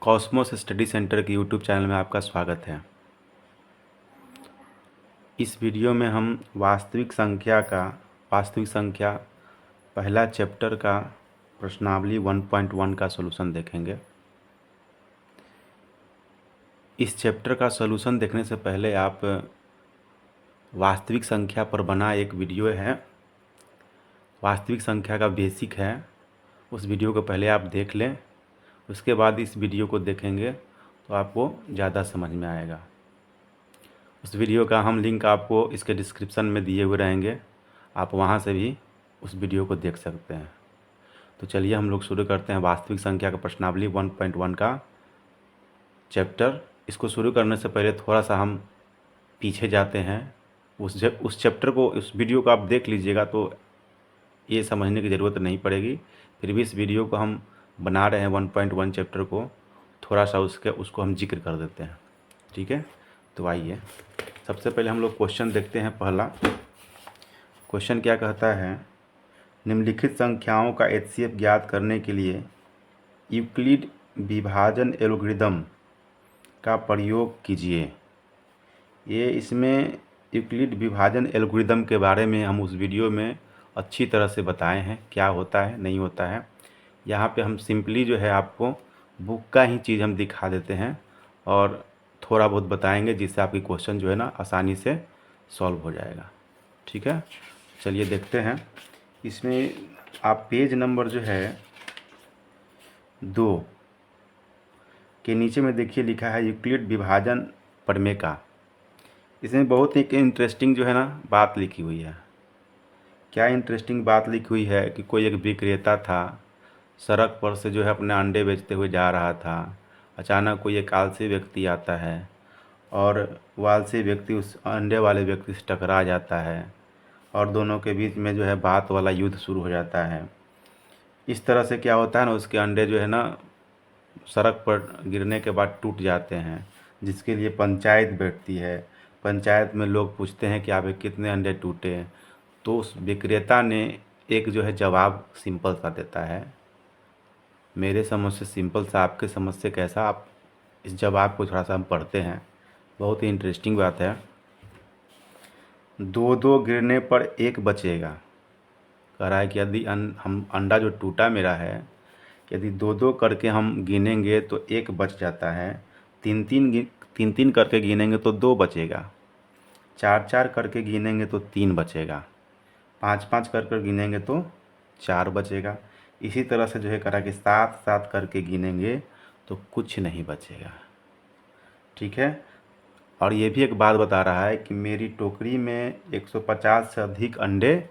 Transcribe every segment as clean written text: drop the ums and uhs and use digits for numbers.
Cosmos study centre के YouTube channel में आपका स्वागत है। इस वीडियो में हम वास्तविक संख्या पहला चैप्टर का प्रश्नावली 1.1 का सॉल्यूशन देखेंगे। इस चैप्टर का सॉल्यूशन देखने से पहले आप वास्तविक संख्या पर बना एक वीडियो है, वास्तविक संख्या का बेसिक है, उस वीडियो को पहले आप देख लें। उसके बाद इस वीडियो को देखेंगे तो आपको ज़्यादा समझ में आएगा। उस वीडियो का हम लिंक आपको इसके डिस्क्रिप्शन में दिए हुए रहेंगे, आप वहां से भी उस वीडियो को देख सकते हैं। तो चलिए हम लोग शुरू करते हैं वास्तविक संख्या का प्रश्नावली 1.1 का चैप्टर। इसको शुरू करने से पहले थोड़ा सा हम पीछे जाते हैं। उस चैप्टर को, उस वीडियो को आप देख लीजिएगा तो ये समझने की ज़रूरत नहीं पड़ेगी। फिर भी इस वीडियो को हम बना रहे हैं 1.1 चैप्टर को, थोड़ा सा उसको हम जिक्र कर देते हैं, ठीक है। तो आइए सबसे पहले हम लोग क्वेश्चन देखते हैं। पहला क्वेश्चन क्या कहता है, निम्नलिखित संख्याओं का एचसीएफ ज्ञात करने के लिए यूक्लिड विभाजन एल्गोरिदम का प्रयोग कीजिए। इसमें यूक्लिड विभाजन एल्गोरिदम के बारे में हम उस वीडियो में अच्छी तरह से बताए हैं, क्या होता है नहीं होता है। यहाँ पे हम सिंपली जो है आपको बुक का ही चीज़ हम दिखा देते हैं और थोड़ा बहुत बताएंगे, जिससे आपकी क्वेश्चन जो है ना आसानी से सॉल्व हो जाएगा, ठीक है। चलिए देखते हैं। इसमें आप पेज नंबर जो है 2 के नीचे में देखिए लिखा है यूक्लिड विभाजन प्रमेय का। इसमें बहुत ही इंटरेस्टिंग जो है ना बात लिखी हुई है। क्या इंटरेस्टिंग बात लिखी हुई है कि कोई एक विक्रेता था, सड़क पर से जो है अपने अंडे बेचते हुए जा रहा था। अचानक कोई एक आलसी व्यक्ति आता है और वो आलसी व्यक्ति उस अंडे वाले व्यक्ति से टकरा जाता है और दोनों के बीच में जो है बात वाला युद्ध शुरू हो जाता है। इस तरह से क्या होता है ना, उसके अंडे जो है ना सड़क पर गिरने के बाद टूट जाते हैं, जिसके लिए पंचायत बैठती है। पंचायत में लोग पूछते हैं कि आप कितने अंडे टूटे। तो उस विक्रेता ने एक जो है जवाब सिंपल सा देता है, मेरे समझ से सिंपल सा, आपके समझ से कैसा, आप इस जवाब को थोड़ा सा हम पढ़ते हैं। बहुत ही इंटरेस्टिंग बात है। 2-2 गिरने पर एक बचेगा। कह रहा है कि यदि हम अंडा जो टूटा मेरा है, यदि 2-2 करके हम गिनेंगे तो एक बच जाता है। 3-3 करके गिनेंगे तो 2 बचेगा। 4-4 करके गिनेंगे तो 3 बचेगा। 5-5 कर गिनेंगे तो 4 बचेगा। इसी तरह से जो है करा कि 7-7 करके गिनेंगे तो कुछ नहीं बचेगा, ठीक है। और ये भी एक बात बता रहा है कि मेरी टोकरी में 150 से अधिक अंडे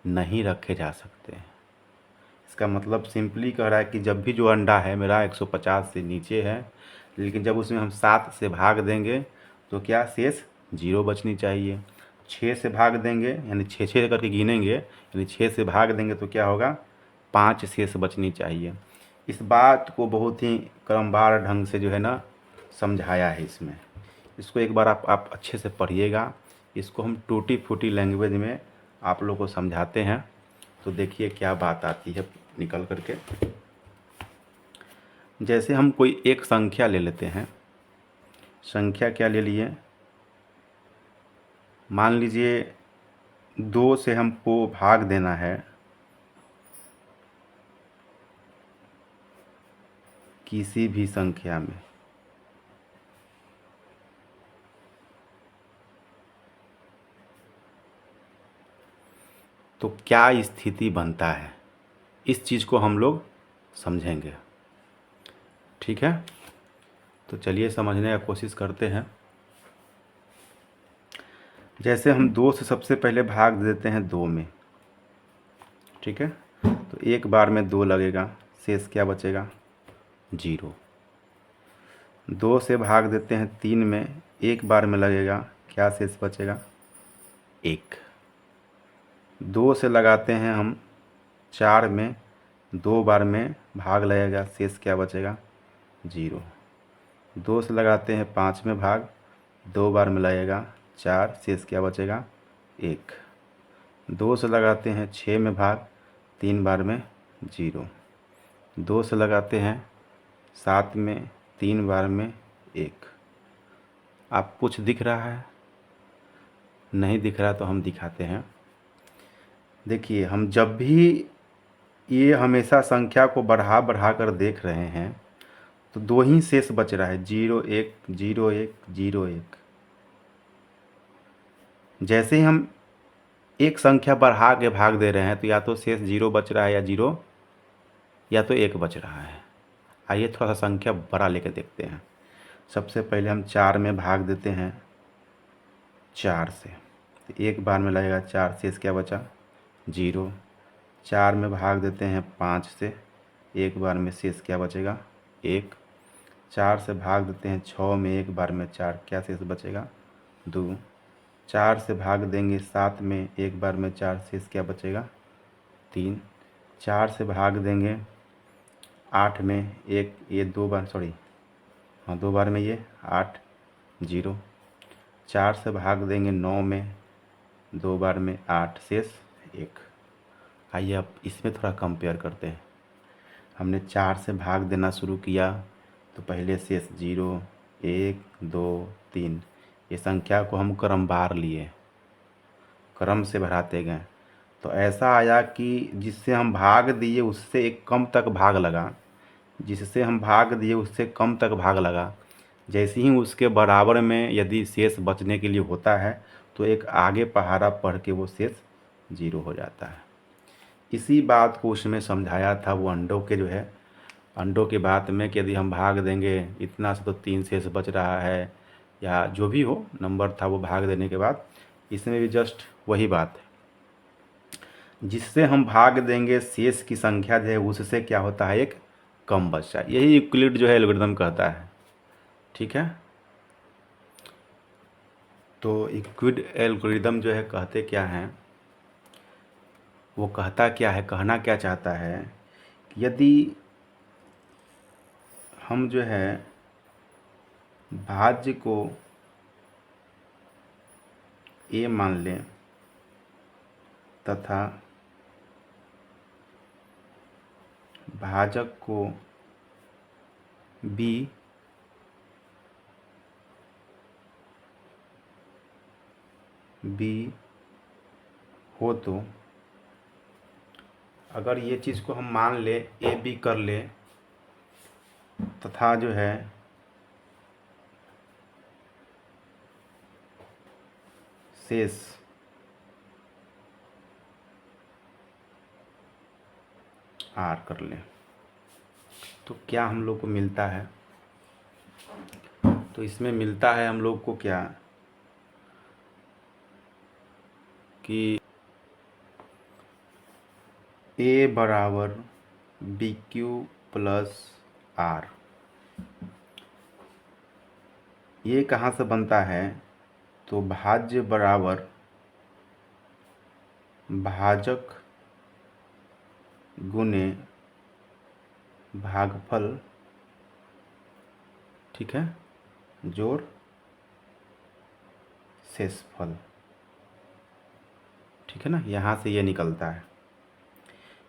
नहीं रखे जा सकते। इसका मतलब सिंपली कह रहा है कि जब भी जो अंडा है मेरा 150 से नीचे है, लेकिन जब उसमें हम 7 से भाग देंगे तो क्या शेष 0 बचनी चाहिए। 6 से भाग देंगे यानी 6-6 करके गिनेंगे, यानी 6 से भाग देंगे तो क्या होगा, 5 शेष बचनी चाहिए। इस बात को बहुत ही क्रमवार ढंग से जो है ना समझाया है इसमें। इसको एक बार आप अच्छे से पढ़िएगा। इसको हम टूटी फूटी लैंग्वेज में आप लोग को समझाते हैं, तो देखिए क्या बात आती है निकल करके। जैसे हम कोई एक संख्या ले लेते हैं। संख्या क्या ले लिए, मान लीजिए 2 से हमको भाग देना है किसी भी संख्या में, तो क्या स्थिति बनता है, इस चीज़ को हम लोग समझेंगे, ठीक है। तो चलिए समझने की कोशिश करते हैं। जैसे हम 2 से सबसे पहले भाग देते हैं 2 में, ठीक है, तो एक बार में 2 लगेगा, शेष क्या बचेगा, 0। 2 से भाग देते हैं 3 में, एक बार में लगेगा, क्या शेष बचेगा, 1। 2 से लगाते हैं हम 4 में, 2 बार में भाग लगेगा, शेष क्या बचेगा, 0। 2 से लगाते हैं 5 में भाग, 2 बार में लगेगा 4, शेष क्या बचेगा, 1। 2 से लगाते हैं 6 में भाग, 3 बार में 0। 2 से लगाते हैं 7 में 3 बार में 1। आप कुछ दिख रहा है? नहीं दिख रहा तो हम दिखाते हैं। देखिए, हम जब भी ये हमेशा संख्या को बढ़ा बढ़ा कर देख रहे हैं तो 2 ही शेष बच रहा है, 0 1 0 1 0 1। जैसे ही हम एक संख्या बढ़ा के भाग दे रहे हैं तो या तो शेष 0 बच रहा है या 0 या तो 1 बच रहा है। आइए थोड़ा सा संख्या बड़ा लेकर देखते हैं। सबसे पहले हम 4 में भाग देते हैं 4 से, तो एक बार में लगेगा 4, शेष क्या बचा 0। 4 में भाग देते हैं 5 से, एक बार में शेष क्या बचेगा 1। 4 से भाग देते हैं 6 में, एक बार में 4, क्या शेष बचेगा 2। 4 से भाग देंगे 7 में, एक बार में 4, शेष क्या बचेगा 3। 4 से भाग देंगे 8 में, एक ये 2 बार, सॉरी हाँ 2 बार में ये 8 0। 4 से भाग देंगे 9 में, 2 बार में 8, शेष 1। आइए अब इसमें थोड़ा कंपेयर करते हैं। हमने 4 से भाग देना शुरू किया तो पहले शेष 0 1 2 3, ये संख्या को हम क्रमवार लिए, क्रम से बढ़ाते गए तो ऐसा आया कि जिससे हम भाग दिए उससे एक कम तक भाग लगा, जिससे हम भाग दिए उससे कम तक भाग लगा। जैसे ही उसके बराबर में यदि शेष बचने के लिए होता है तो एक आगे पहाड़ा पढ़ के वो शेष 0 हो जाता है। इसी बात को उसमें समझाया था वो अंडों के जो है, अंडों की बात में कि यदि हम भाग देंगे इतना से तो 3 शेष बच रहा है, या जो भी हो नंबर था वो भाग देने के बाद, इसमें भी जस्ट वही बात है। जिससे हम भाग देंगे शेष की संख्या जो है उससे क्या होता है एक कम बचता है। यही यूक्लिड जो है एल्गोरिथम कहता है। ठीक है, तो यूक्लिड एल्गोरिथम जो है कहते क्या हैं, वो कहता क्या है, कहना क्या चाहता है कि यदि हम जो है भाज्य को a मान लें तथा भाजक को b हो, तो अगर ये चीज़ को हम मान ले a b कर ले तथा जो है शेष r कर लें तो क्या हम लोग को मिलता है, तो इसमें मिलता है हम लोग को क्या कि a बराबर बी क्यू प्लस आर। ये कहाँ से बनता है, तो भाज्य बराबर भाजक गुने भागफल, ठीक है, जोड़ शेषफल। ठीक है ना, यहाँ से ये निकलता है।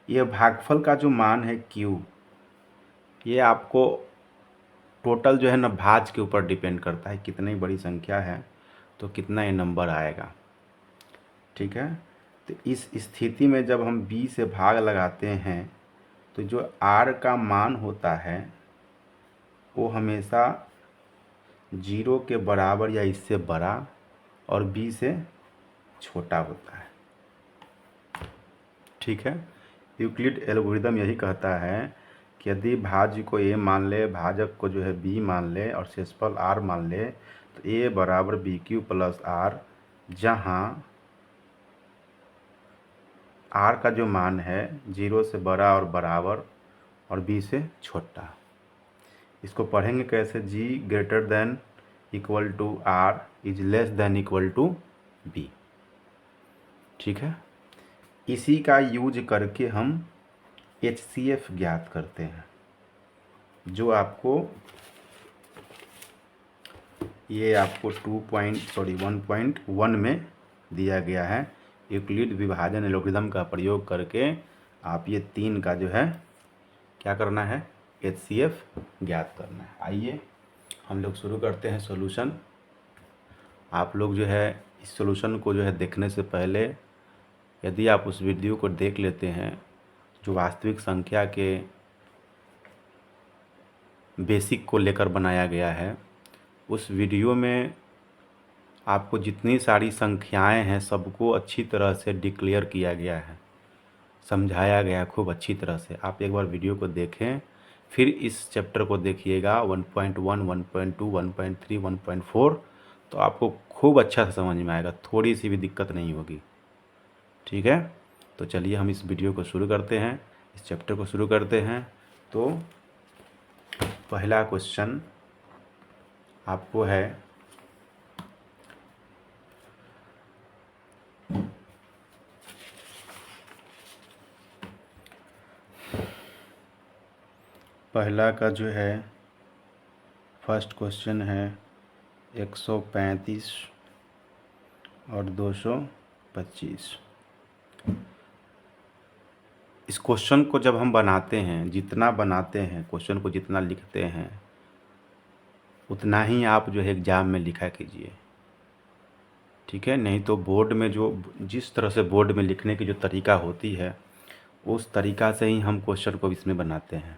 ये भागफल का जो मान है q, ये आपको टोटल जो है ना भाज्य के ऊपर डिपेंड करता है, कितनी बड़ी संख्या है तो कितना ये नंबर आएगा। ठीक है, तो इस स्थिति में जब हम b से भाग लगाते हैं तो जो r का मान होता है वो हमेशा 0 के बराबर या इससे बड़ा और b से छोटा होता है। ठीक है, यूक्लिड एल्गोरिथम यही कहता है कि यदि भाज्य को a मान ले, भाजक को जो है b मान ले और शेषफल r मान ले तो a बराबर बी क्यू प्लस आर, जहाँ r का जो मान है 0 से बड़ा और बराबर और b से छोटा। इसको पढ़ेंगे कैसे, g greater than equal to r is less than equal to b। ठीक है, इसी का यूज करके हम HCF ज्ञात करते हैं, जो आपको ये आपको 1.1 में दिया गया है। यूक्लिड विभाजन एल्गोरिथम का प्रयोग करके आप ये 3 का जो है क्या करना है, HCF ज्ञात करना है। आइए हम लोग शुरू करते हैं सॉल्यूशन। आप लोग जो है इस सॉल्यूशन को जो है देखने से पहले यदि आप उस वीडियो को देख लेते हैं जो वास्तविक संख्या के बेसिक को लेकर बनाया गया है, उस वीडियो में आपको जितनी सारी संख्याएं हैं सबको अच्छी तरह से डिक्लेयर किया गया है, समझाया गया है खूब अच्छी तरह से। आप एक बार वीडियो को देखें, फिर इस चैप्टर को देखिएगा 1.1, 1.2, 1.3, 1.4, तो आपको खूब अच्छा से समझ में आएगा, थोड़ी सी भी दिक्कत नहीं होगी। ठीक है, तो चलिए हम इस वीडियो को शुरू करते हैं, इस चैप्टर को शुरू करते हैं। तो पहला क्वेश्चन आपको है पहला का जो है फर्स्ट क्वेश्चन है 135 और 225। इस क्वेश्चन को जब हम बनाते हैं, जितना बनाते हैं क्वेश्चन को, जितना लिखते हैं उतना ही आप जो है एग्ज़ाम में लिखा कीजिए। ठीक है, नहीं तो बोर्ड में जो जिस तरह से बोर्ड में लिखने की जो तरीका होती है उस तरीका से ही हम क्वेश्चन को इसमें बनाते हैं,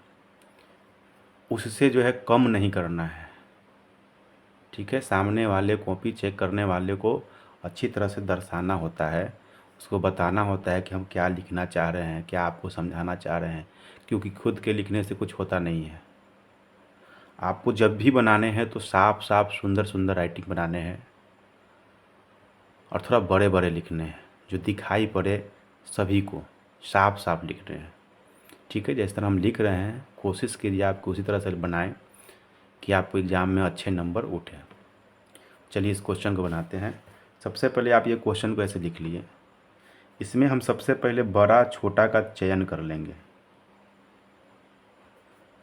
उससे जो है कम नहीं करना है। ठीक है, सामने वाले कॉपी चेक करने वाले को अच्छी तरह से दर्शाना होता है, उसको बताना होता है कि हम क्या लिखना चाह रहे हैं, क्या आपको समझाना चाह रहे हैं, क्योंकि खुद के लिखने से कुछ होता नहीं है। आपको जब भी बनाने हैं तो साफ साफ सुंदर सुंदर राइटिंग बनाने हैं और थोड़ा बड़े बड़े लिखने हैं, जो दिखाई पड़े सभी को, साफ साफ लिखने हैं। ठीक है, जिस तरह हम लिख रहे हैं कोशिश कीजिए आपको उसी तरह से बनाएं कि आपको एग्ज़ाम में अच्छे नंबर उठें। चलिए इस क्वेश्चन को बनाते हैं। सबसे पहले आप ये क्वेश्चन को ऐसे लिख लिए, इसमें हम सबसे पहले बड़ा छोटा का चयन कर लेंगे।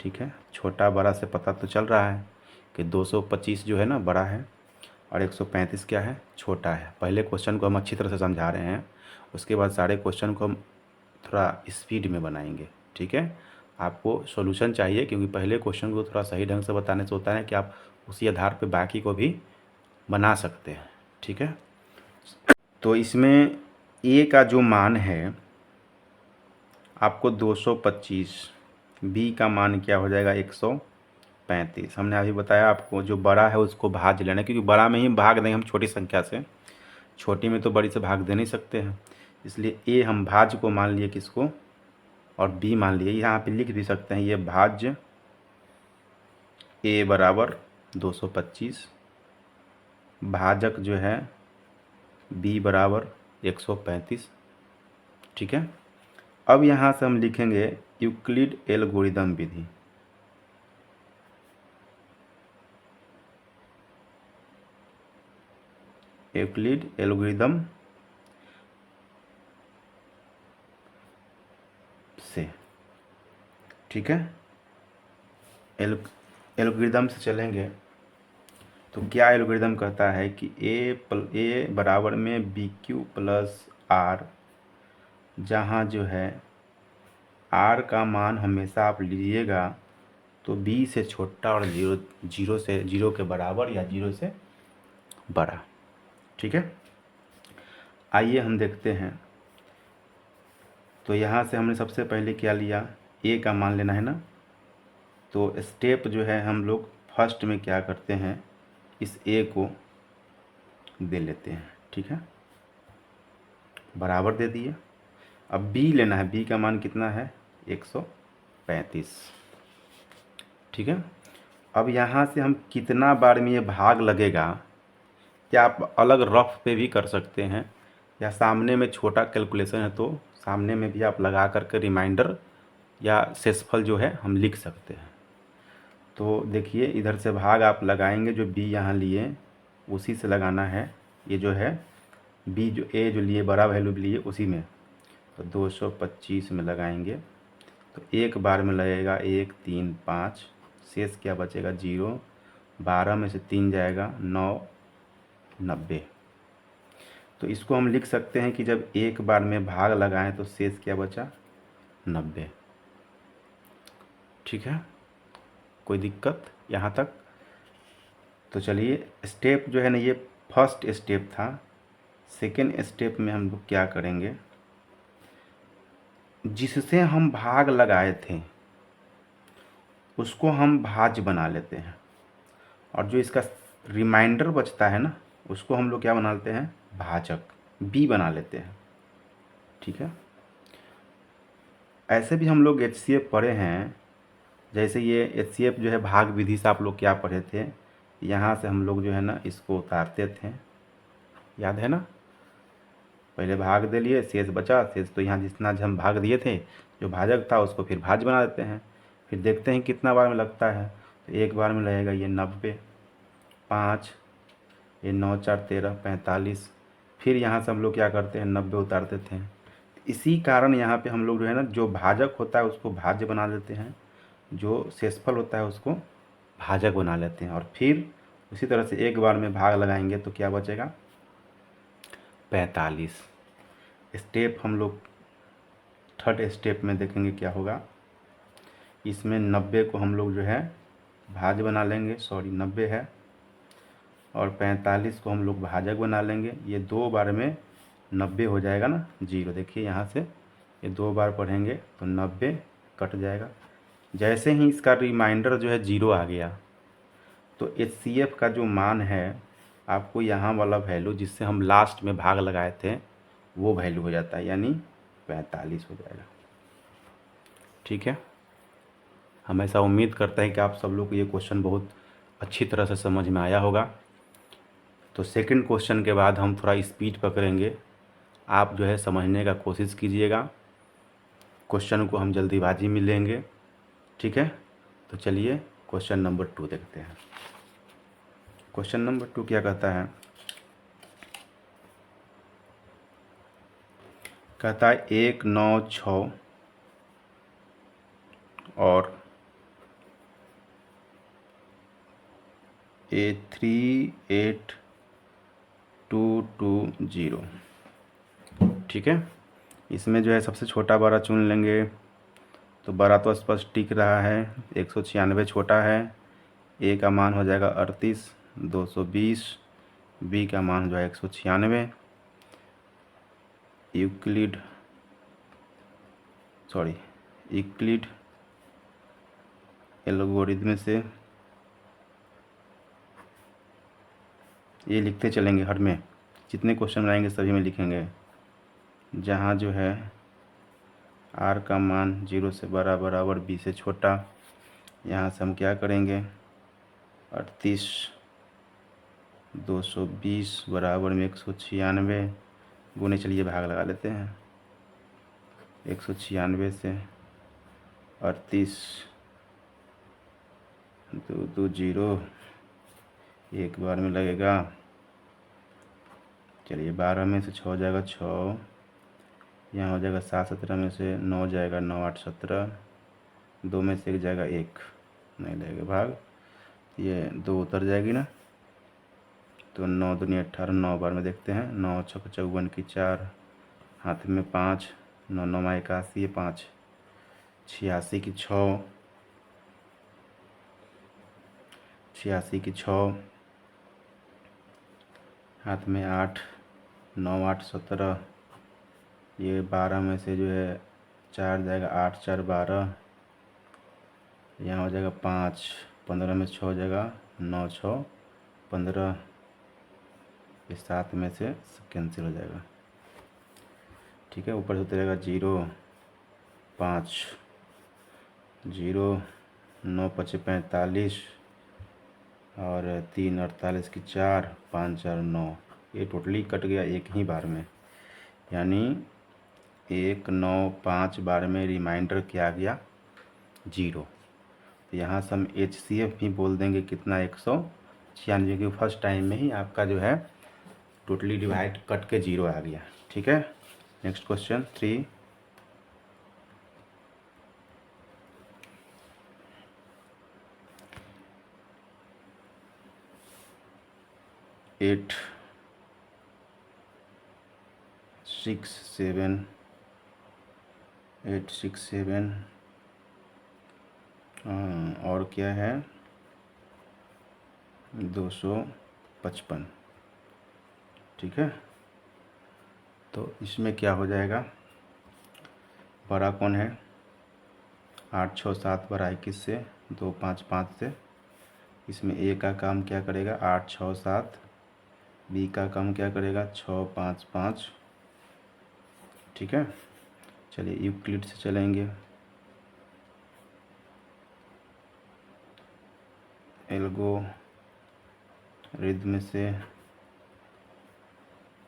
ठीक है, छोटा बड़ा से पता तो चल रहा है कि 225 जो है ना बड़ा है और 135 क्या है, छोटा है। पहले क्वेश्चन को हम अच्छी तरह से समझा रहे हैं, उसके बाद सारे क्वेश्चन को हम थोड़ा स्पीड में बनाएंगे। ठीक है, आपको सॉल्यूशन चाहिए क्योंकि पहले क्वेश्चन को थोड़ा सही ढंग से बताने से होता है कि आप उसी आधार पे बाकी को भी बना सकते हैं। ठीक है, तो इसमें ए का जो मान है आपको 225, बी का मान क्या हो जाएगा 135। हमने अभी बताया आपको जो बड़ा है उसको भाग लेना, क्योंकि बड़ा में ही भाग देंगे हम छोटी संख्या से, छोटी में तो बड़ी से भाग दे नहीं सकते हैं, इसलिए ए हम भाज्य को मान लिए किसको, और बी मान लिए। यहाँ पे लिख भी सकते हैं ये भाज्य ए बराबर 225, भाजक जो है बी बराबर 135। ठीक है, अब यहाँ से हम लिखेंगे यूक्लिड एल्गोरिदम विधि। यूक्लिड एल्गोरिदम से, ठीक है, एल्गोरिदम से चलेंगे तो क्या एल्गोरिदम कहता है कि ए बराबर में बी क्यू प्लस आर, जहाँ जो है आर का मान हमेशा आप लीजिएगा तो बी से छोटा और जीरो के बराबर या जीरो से बड़ा। ठीक है, आइए हम देखते हैं। तो यहाँ से हमने सबसे पहले क्या लिया, ए का मान लेना है ना, तो स्टेप जो है हम लोग फर्स्ट में क्या करते हैं, इस ए को दे लेते हैं। ठीक है, बराबर दे दिए। अब बी लेना है, बी का मान कितना है 135। ठीक है, अब यहाँ से हम कितना बार में ये भाग लगेगा, क्या आप अलग रफ पे भी कर सकते हैं, या सामने में छोटा कैलकुलेशन है तो सामने में भी आप लगा करके रिमाइंडर या शेषफल जो है हम लिख सकते हैं। तो देखिए इधर से भाग आप लगाएंगे, जो बी यहाँ लिए उसी से लगाना है, ये जो है बी जो ए जो लिए बड़ा वैल्यू लिए उसी में, तो 225 में लगाएंगे तो एक बार में लगेगा 1, 3, 5, शेष क्या बचेगा 0, 12 में से 3 जाएगा 9, 90। तो इसको हम लिख सकते हैं कि जब एक बार में भाग लगाएं तो शेष क्या बचा 90। ठीक है, कोई दिक्कत यहाँ तक? तो चलिए, स्टेप जो है ना, ये फर्स्ट स्टेप था। सेकेंड स्टेप में हम लोग क्या करेंगे, जिससे हम भाग लगाए थे उसको हम भाज्य बना लेते हैं, और जो इसका रिमाइंडर बचता है ना, उसको हम लोग क्या बना लेते हैं, भाजक, बी बना लेते हैं। ठीक है, ऐसे भी हम लोग HCF पढ़े हैं। जैसे ये HCF जो है भाग विधि से आप लोग क्या पढ़े थे, यहाँ से हम लोग जो है ना इसको उतारते थे, याद है ना? पहले भाग दे लिए, शेष बचा, शेष तो यहाँ जितना हम भाग दिए थे, जो भाजक था उसको फिर भाज्य बना देते हैं। फिर देखते हैं कितना बार में लगता है। तो एक बार में लगेगा ये 90, 5, ये 9 4 13 45। फिर यहाँ से हम लोग क्या करते हैं, 90 उतारते थे। इसी कारण यहाँ पे हम लोग जो है ना, जो भाजक होता है उसको भाज्य बना देते हैं, जो शेषफल होता है उसको भाजक बना लेते हैं। और फिर उसी तरह से एक बार में भाग लगाएंगे तो क्या बचेगा, 45। स्टेप हम लोग थर्ड स्टेप में देखेंगे क्या होगा। इसमें 90 को हम लोग जो है भाज्य बना लेंगे, 90 है, और 45 को हम लोग भाजक बना लेंगे। ये 2 बार में 90 हो जाएगा ना, 0। देखिए यहाँ से ये 2 बार पढ़ेंगे तो 90 कट जाएगा। जैसे ही इसका रिमाइंडर जो है 0 आ गया, तो HCF का जो मान है आपको यहाँ वाला वैल्यू जिससे हम लास्ट में भाग लगाए थे वो वैल्यू हो जाता है, यानी 45 हो जाएगा। ठीक है, हम ऐसा उम्मीद करते हैं कि आप सब लोग को ये क्वेश्चन बहुत अच्छी तरह से समझ में आया होगा। तो सेकंड क्वेश्चन के बाद हम थोड़ा स्पीड पकड़ेंगे, आप जो है समझने का कोशिश कीजिएगा। क्वेश्चन को हम जल्दीबाजी में लेंगे। ठीक है, तो चलिए क्वेश्चन नंबर 2 देखते हैं। क्वेश्चन नंबर 2 क्या कहता है, कहता है 1 9 6 और 3 8 2 2 0। ठीक है, इसमें जो है सबसे छोटा बड़ा चुन लेंगे। तो बड़ा तो स्पष्ट टिक रहा है, 196 छोटा है। ए का मान हो जाएगा 38, 220। बी का मान हो जाएगा 196। यूक्लिड एल्गोरिथम से ये लिखते चलेंगे, हर में जितने क्वेश्चन बनाएंगे सभी में लिखेंगे। जहाँ जो है आर का मान 0 से बड़ा बराबर बी से छोटा, यहाँ से हम क्या करेंगे, 38 220 बराबर में 196 गुने, चलिए भाग लगा लेते हैं। 196 से 38 2 2 0, एक बार में लगेगा। चलिए 12 में से 6 हो जाएगा 6, यहाँ हो जाएगा 7 17 में से 9 जाएगा 9 8 17, 2 में से 1 जाएगा 1, नहीं लगेगा भाग, ये 2 उतर जाएगी ना। तो 9 दूनी 18, 9 बार में देखते हैं। 9 6 54 की 4, हाथ में 5, 9 9 81, 5 86 की 6, 86 की 6, हाथ में 8, 9 8 17, ये 12 में से जो है 4 जाएगा, 8 4 12, यहाँ हो जाएगा 5, 15 में 6 हो जाएगा, 9 6 15, ये 7 में से कैंसिल हो जाएगा। ठीक है, ऊपर से उतरेगा 0 5 0, 9 5 45, और 3 48 की 4, 5 4 9, ये टोटली कट गया एक ही बार में, यानी 1 9 5 बार में रिमाइंडर क्या गया, 0। तो यहाँ से हम HCF भी बोल देंगे कितना, 196, क्योंकि फर्स्ट टाइम में ही आपका जो है टोटली डिवाइड कट के 0 आ गया। ठीक है, नेक्स्ट क्वेश्चन 3। 8 6 7 8 6 7 और क्या है 255, ठीक है। तो इसमें क्या हो जाएगा, बड़ा कौन है 8 6 7 बड़ा 21 से, 2 5 5 से। इसमें ए का काम क्या करेगा 8 6 7, बी का काम क्या करेगा 6 5 5, ठीक है। चलिए यूक्लिड से चलेंगे, एल्गोरिथम से,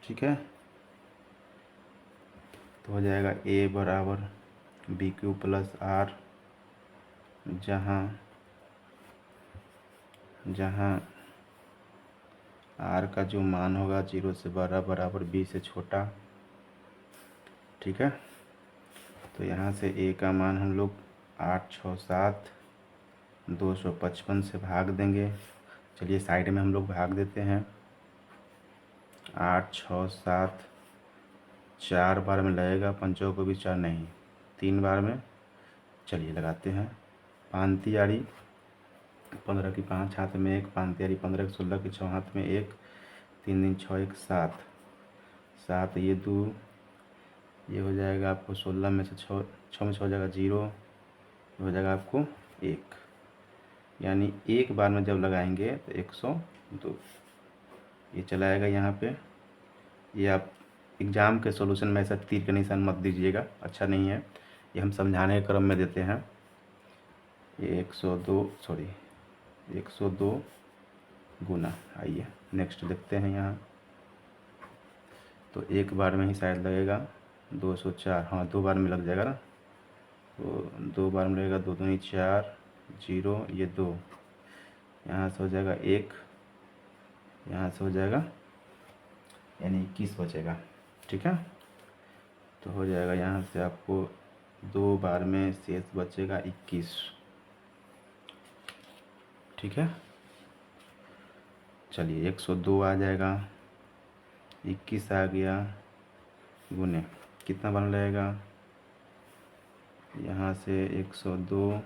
ठीक है। तो हो जाएगा ए बराबर बी क्यू प्लस आर, जहाँ आर का जो मान होगा 0 से बड़ा बराबर बी से छोटा, ठीक है। तो यहाँ से ए का मान हम लोग 8 6 7 255 से भाग देंगे। चलिए साइड में हम लोग भाग देते हैं। 8 6 7 4 बार में लगेगा, पंचों को भी 4 नहीं, 3 बार में। चलिए लगाते हैं। पांती आड़ी 15 की 5 हाथ में 1, पांती आड़ी 15 की 16 की 6 हाथ में 1, 3 दिन 6 1 7 7, ये 2, ये हो जाएगा आपको 16 में से 6 में 6 हो जाएगा 0, ये हो जाएगा आपको 1। यानी एक बार में जब लगाएंगे तो 102। ये चलाएगा यहाँ पे। ये आप एग्ज़ाम के सॉल्यूशन में ऐसा तीर का निशान मत दीजिएगा, अच्छा नहीं है। ये हम समझाने के क्रम में देते हैं। ये 102 गुना। आइए नेक्स्ट देखते हैं यहाँ। तो एक बार में ही शायद लगेगा 204, हाँ 2 बार में लग जाएगा ना। तो 2 बार में लगेगा, 2 दूनी 4, 0, ये 2, यहाँ से हो जाएगा 1, यहाँ से हो जाएगा यानी 21 बचेगा, ठीक है। तो हो जाएगा यहाँ से आपको 2 बार में शेष बचेगा 21, ठीक है। चलिए 102 आ जाएगा, 21 आ गया, गुने कितना बन रहेगा यहाँ से 102,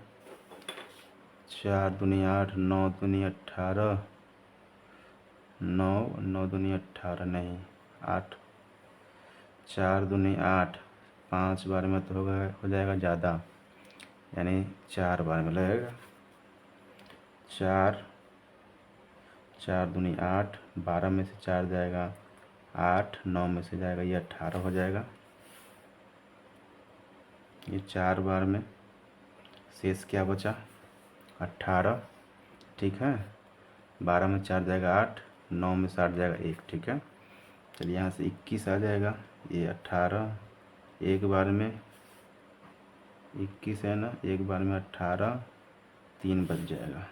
4 दूनी 8, 9 दूनी 18, 9 दूनी 18 नहीं 8, 4 दूनी 8, 5 बार में तो हो जाएगा ज़्यादा, यानी 4 बार में लगेगा। 4 दूनी 8, 12 में से 4 जाएगा 8, 9 में से जाएगा ये 18 हो जाएगा। ये 4 बार में शेष क्या बचा 18, ठीक है। 12 में 4 जाएगा 8, 9 में 7 जाएगा 1, ठीक है। चलिए यहाँ से 21 आ जाएगा, ये 18, एक बार में 21 है ना, एक बार में 18, 3 बच जाएगा,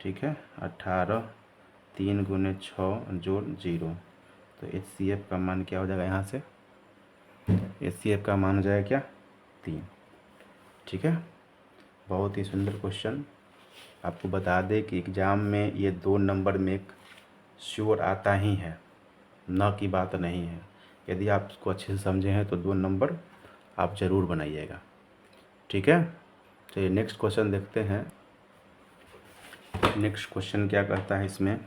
ठीक है। 18, 3 गुने 6 जोड़ 0, तो HCF का मान क्या हो जाएगा यहाँ से, HCF का मान हो जाएगा क्या 3, ठीक है। बहुत ही सुंदर क्वेश्चन। आपको बता दें कि एग्ज़ाम में ये 2 नंबर में एक श्योर आता ही है, न की बात नहीं है। यदि आप इसको अच्छे से समझे हैं तो 2 नंबर आप ज़रूर बनाइएगा, ठीक है। चलिए नेक्स्ट क्वेश्चन देखते हैं। नेक्स्ट क्वेश्चन क्या कहता है इसमें,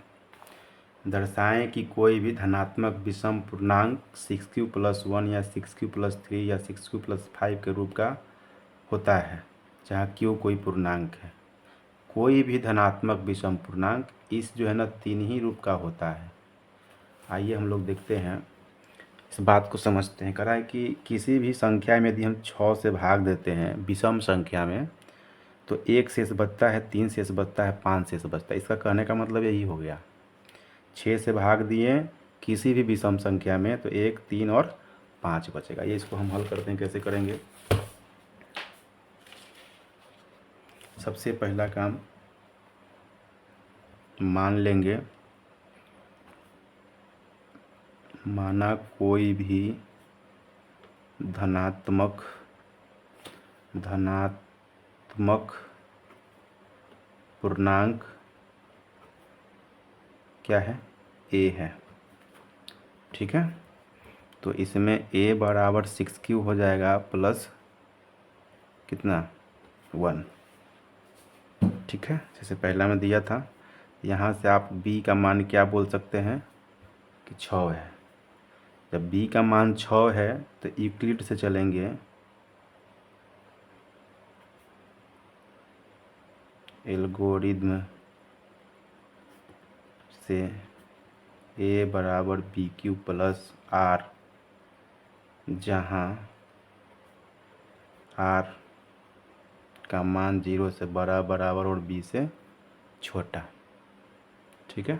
दर्शाएं कि कोई भी धनात्मक विषम पूर्णांक 6q+1 या 6q+3 या 6q+5 के रूप का होता है, जहाँ q कोई पूर्णांक है। कोई भी धनात्मक विषम पूर्णांक इस जो है ना 3 ही रूप का होता है। आइए हम लोग देखते हैं, इस बात को समझते हैं। कह रहा है कि किसी भी संख्या में यदि हम 6 से भाग देते हैं विषम संख्या में, तो 1 शेष बचता है, 3 शेष बचता है, 5 शेष बचता है। इसका कहने का मतलब यही हो गया, 6 से भाग दिए किसी भी विषम संख्या में तो 1 3 और 5 बचेगा। ये इसको हम हल करते हैं, कैसे करेंगे। सबसे पहला काम, मान लेंगे, माना कोई भी धनात्मक पूर्णांक क्या है a है, ठीक है। तो इसमें a बराबर 6q हो जाएगा प्लस कितना 1, ठीक है, जैसे पहला में दिया था। यहाँ से आप b का मान क्या बोल सकते हैं कि 6 है। जब b का मान 6 है तो यूक्लिड से चलेंगे, एल्गोरिदम से a बराबर बी क्यू प्लस आर, जहाँ r का मान 0 से बड़ा बराबर और b से छोटा। ठीक है,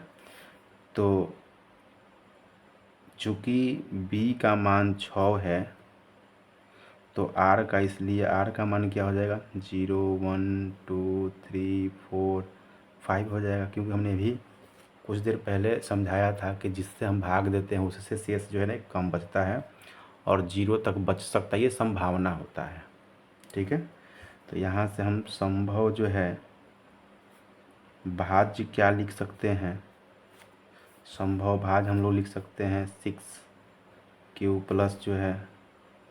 तो चूँकि b का मान 6 है तो r का, इसलिए r का मान क्या हो जाएगा 0 1 2 3 4 5 हो जाएगा, क्योंकि हमने भी कुछ देर पहले समझाया था कि जिससे हम भाग देते हैं उससे शेष जो है ना कम बचता है और 0 तक बच सकता है, ये संभावना होता है। ठीक है, तो यहाँ से हम संभव जो है भाज्य क्या लिख सकते हैं, संभव भाज्य हम लोग लिख सकते हैं 6q प्लस जो है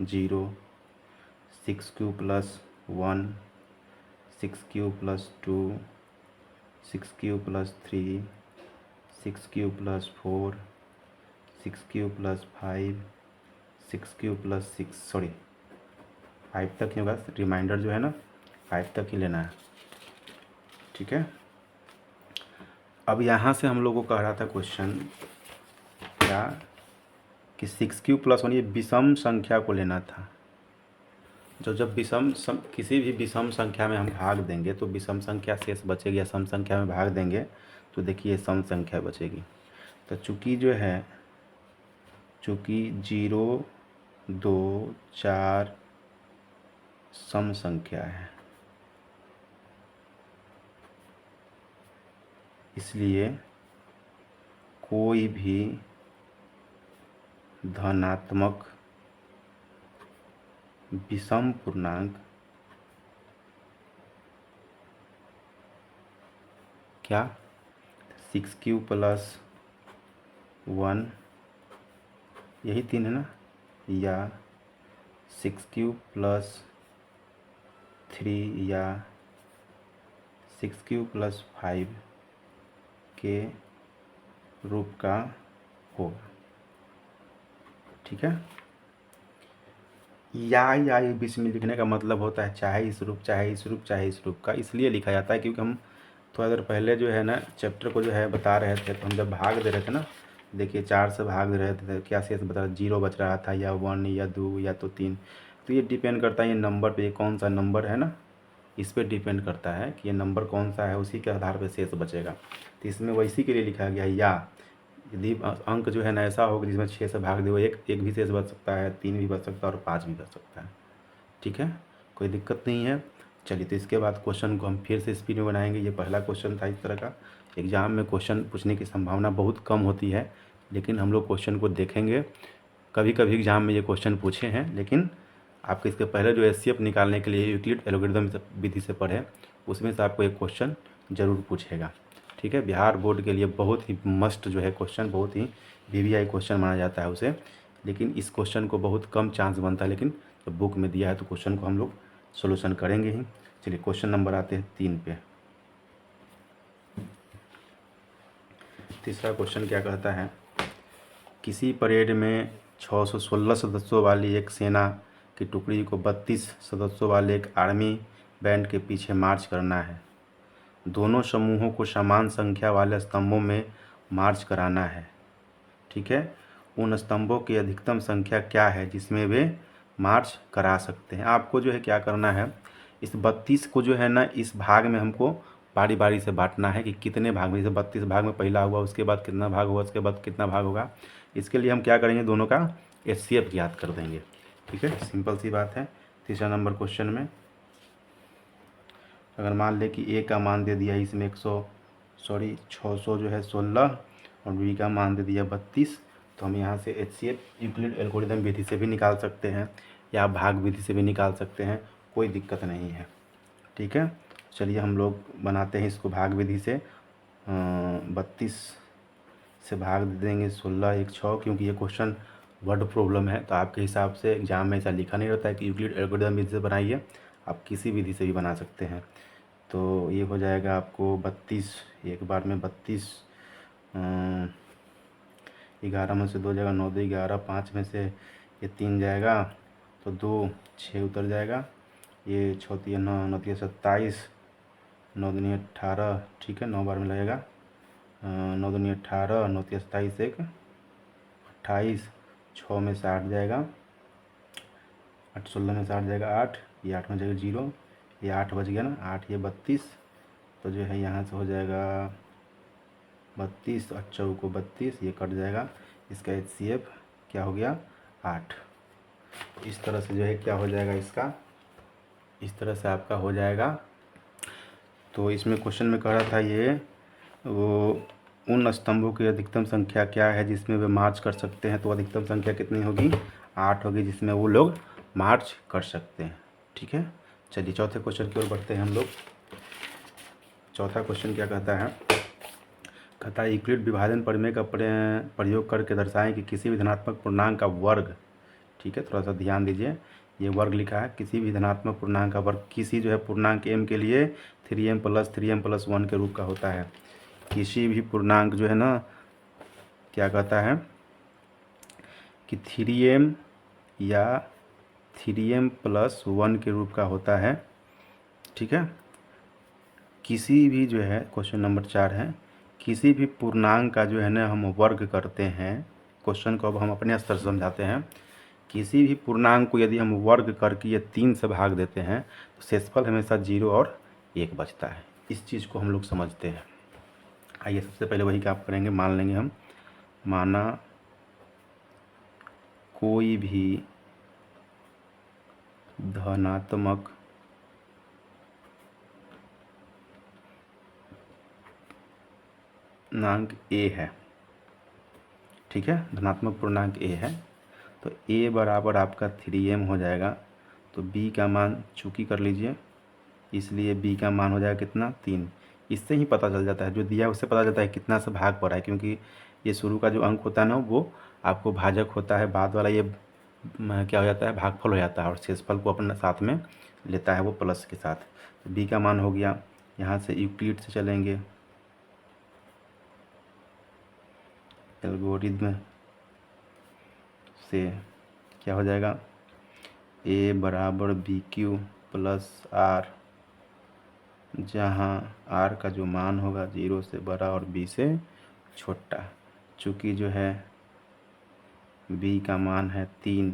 0, 6q plus 1, 6q plus 2, 6q plus 3, 6q plus 4, 6q plus 5, 6q plus 6, sorry 5 तक ही होगा, रिमाइंडर जो है ना 5 तक ही लेना है। ठीक है, अब यहाँ से हम लोग को कह रहा था क्वेश्चन क्या कि 6q प्लस 1 ये विषम संख्या को लेना था। जब किसी भी विषम संख्या में हम भाग देंगे तो विषम संख्या शेष बचेगी, या सम संख्या में भाग देंगे तो देखिए सम संख्या बचेगी। तो चूँकि जो है 0 2 4 सम संख्या है, इसलिए कोई भी धनात्मक विषम पूर्णांक क्या 6q प्लस 1 यही 3 है ना, या 6q प्लस 3 या 6q प्लस 5 के रूप का होगा। ठीक है, या ये बीच में लिखने का मतलब होता है चाहे इस रूप चाहे इस रूप चाहे इस रूप का, इसलिए लिखा जाता है क्योंकि हम थोड़ा देर पहले जो है ना चैप्टर को जो है बता रहे थे, तो हम जब भाग दे रहे थे ना, देखिए 4 से भाग दे रहे थे, क्या शेष बता 0 बच रहा था, या 1 या 2 या तो 3। तो ये डिपेंड करता है ये नंबर पे, कौन सा नंबर है ना, इस पर डिपेंड करता है कि ये नंबर कौन सा है, उसी के आधार पर शेष बचेगा। तो इसमें वैसी के लिए लिखा गया है, या यदि अंक जो है ना ऐसा होगा जिसमें 6 से भाग दे, एक भी शेष बच सकता है, 3 भी बच सकता है और 5 भी बच सकता है। ठीक है, कोई दिक्कत नहीं है। चलिए, तो इसके बाद क्वेश्चन को हम फिर से स्पीड में बनाएंगे। ये पहला क्वेश्चन था इस तरह का। एग्ज़ाम में क्वेश्चन पूछने की संभावना बहुत कम होती है, लेकिन हम लोग क्वेश्चन को देखेंगे। कभी कभी एग्ज़ाम में ये क्वेश्चन पूछे हैं, लेकिन आपके इसके पहले जो एचसीएफ निकालने के लिए यूक्लिड एल्गोरिदम विधि से पढ़े, उसमें से आपको एक क्वेश्चन ज़रूर पूछेगा। ठीक है, बिहार बोर्ड के लिए बहुत ही मस्ट जो है क्वेश्चन, बहुत ही वीवीआई क्वेश्चन माना जाता है उसे, लेकिन इस क्वेश्चन को बहुत कम चांस बनता है, लेकिन जब बुक में दिया है तो क्वेश्चन को हम लोग सोल्यूशन करेंगे ही। चलिए, क्वेश्चन नंबर आते हैं 3 पे। तीसरा क्वेश्चन क्या कहता है, किसी परेड में 616 सदस्यों वाली एक सेना की टुकड़ी को 32 सदस्यों वाले एक आर्मी बैंड के पीछे मार्च करना है। दोनों समूहों को समान संख्या वाले स्तंभों में मार्च कराना है। ठीक है, उन स्तंभों की अधिकतम संख्या क्या है जिसमें वे मार्च करा सकते हैं। आपको जो है क्या करना है, इस 32 को जो है ना इस भाग में हमको बारी बारी से बांटना है कि कितने भाग में, जैसे 32 भाग में पहला हुआ, उसके बाद कितना भाग हुआ, उसके बाद कितना भाग होगा। इसके लिए हम क्या करेंगे, दोनों का एचसीएफ ज्ञात कर देंगे। ठीक है, सिंपल सी बात है। तीसरा नंबर क्वेश्चन में अगर मान लें कि ए का मान दे दिया इसमें 600 जो है 16 और बी का मान दे दिया 32, तो हम यहाँ से एचसीएफ यूक्लिड एल्गोरिदम विधि से भी निकाल सकते हैं या भाग विधि से भी निकाल सकते हैं, कोई दिक्कत नहीं है। ठीक है, चलिए हम लोग बनाते हैं इसको भाग विधि से। 32 से भाग दे देंगे 16 1 6, क्योंकि ये क्वेश्चन वर्ड प्रॉब्लम है, तो आपके हिसाब से एग्जाम में ऐसा लिखा नहीं रहता है कि यूक्लिड एल्गोरिदम विधि से बनाइए, आप किसी विधि से भी बना सकते हैं। तो ये हो जाएगा आपको 32, एक बार में 32, 11 में से 2 जाएगा, 9 2 11, 5 में से ये 3 जाएगा तो 2 6 उतर जाएगा, ये 6 3 9 9 3 27, 9 दूनी 18, ठीक है, 9 बार में लगेगा, 9 दूनी 18, 9 3 27 1 28, 6 में से 8 जाएगा, 8 16 में से 8 जाएगा 8, ये 8 में जाएगा 0, ये 8 बच गया ना, 8 ये 32, तो जो है यहाँ से हो जाएगा 32 और 4 को 32, ये कट जाएगा, इसका HCF क्या हो गया 8। इस तरह से जो है क्या हो जाएगा इसका, इस तरह से आपका हो जाएगा। तो इसमें क्वेश्चन में कह रहा था ये वो उन स्तंभों की अधिकतम संख्या क्या है जिसमें वे मार्च कर सकते हैं, तो अधिकतम संख्या कितनी होगी 8 होगी जिसमें वो लोग मार्च कर सकते हैं। ठीक है, चलिए चौथे क्वेश्चन की ओर बढ़ते हैं हम लोग। चौथा क्वेश्चन क्या कहता है, कहता है यूक्लिड विभाजन प्रमेय का प्रयोग करके दर्शाएं कि किसी भी धनात्मक पूर्णांक का वर्ग, ठीक है, थोड़ा सा ध्यान दीजिए, ये वर्ग लिखा है, किसी भी धनात्मक पूर्णांक का वर्ग किसी जो है पूर्णांक m के लिए 3m + 1 के रूप का होता है। किसी भी पूर्णांक जो है ना क्या कहता है कि 3m या 3m + 1 के रूप का होता है। ठीक है, किसी भी जो है क्वेश्चन नंबर 4 है, किसी भी पूर्णांक का जो है ना हम वर्ग करते हैं, क्वेश्चन को अब हम अपने स्तर से समझाते हैं। किसी भी पूर्णांक को यदि हम वर्ग करके ये 3 से भाग देते हैं तो शेषफल हमेशा 0 और 1 बचता है। इस चीज़ को हम लोग समझते हैं। आइए सबसे पहले वही क्या करेंगे, मान लेंगे हम, माना कोई भी धनात्मक पूर्णांक a है। ठीक है, धनात्मक पूर्णांक a है तो a बराबर आपका 3m हो जाएगा। तो b का मान चूँकि कर लीजिए, इसलिए b का मान हो जाएगा कितना 3। इससे ही पता चल जाता है, जो दिया है उससे पता चलता है कितना से भाग पड़ रहा है, क्योंकि ये शुरू का जो अंक होता है ना वो आपको भाजक होता है, बाद वाला ये क्या हो जाता है भागफल हो जाता है, और शेषफल को अपने साथ में लेता है वो प्लस के साथ। तो b का मान हो गया। यहाँ से यूक्लिड से चलेंगे, एल्गोरिथ्म से क्या हो जाएगा, a बराबर BQ + R, जहाँ R का जो मान होगा 0 से बड़ा और B से छोटा। चूँकि जो है B का मान है 3,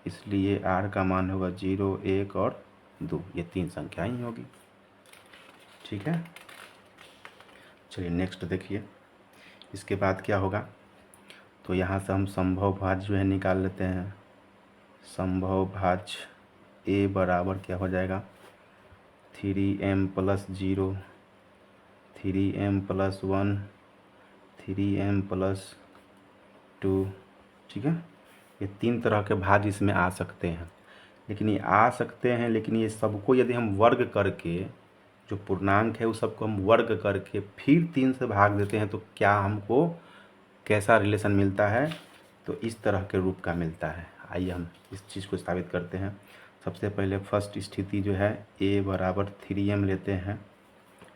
इसलिए R का मान होगा 0 1 और 2, ये 3 संख्या ही होगी। ठीक है, चलिए नेक्स्ट देखिए, इसके बाद क्या होगा, तो यहाँ से हम संभव भाज्य जो है निकाल लेते हैं। संभव भाज्य a बराबर क्या हो जाएगा 3m + 0, 3m + 1, 3m + 2। ठीक है, ये 3 तरह के भाज्य इसमें आ सकते हैं, लेकिन ये आ सकते हैं, लेकिन ये सबको यदि हम वर्ग करके, जो पूर्णांक है उस सबको हम वर्ग करके फिर 3 से भाग देते हैं तो क्या हमको कैसा रिलेशन मिलता है, तो इस तरह के रूप का मिलता है। आइए हम इस चीज़ को स्थापित करते हैं। सबसे पहले फर्स्ट स्थिति जो है a बराबर 3m लेते हैं।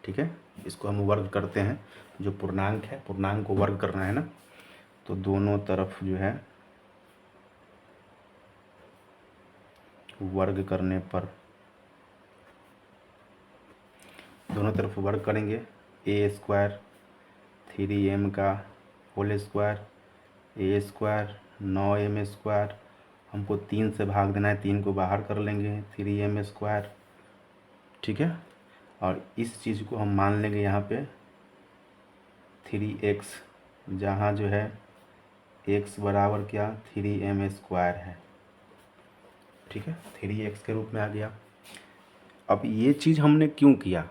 ठीक है, इसको हम वर्ग करते हैं, जो पूर्णांक है पूर्णांक को वर्ग करना है ना, तो दोनों तरफ जो है वर्ग करने पर, दोनों तरफ वर्ग करेंगे, a² 3m का होल स्क्वायर, a² 9m², हमको 3 से भाग देना है, 3 को बाहर कर लेंगे 3m²। ठीक है, और इस चीज़ को हम मान लेंगे यहाँ पे 3x, जहाँ जो है x बराबर क्या 3m² है। ठीक है, 3x के रूप में आ गया। अब ये चीज़ हमने क्यों किया,